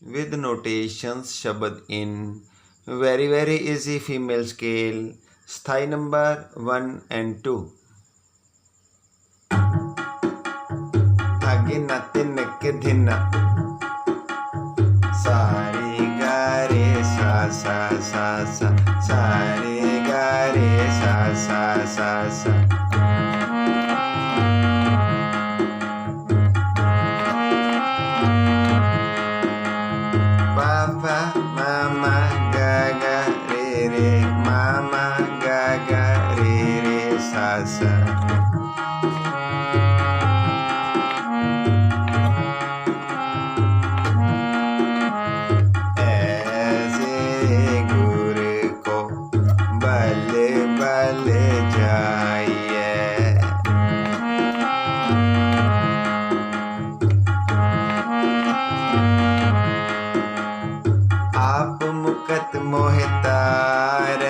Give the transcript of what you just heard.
with notations शब्द in very easy female scale स्थाई number 1 and 2 धागे नाते नके धिना सारे गा रे सा सा सा सा सारे गा रे सा सा सा सा Mama ga ga re mama ga ga re sa sa ऐसे गुरु को बल्ले बल्ले जाइए आप मुकत मोहितार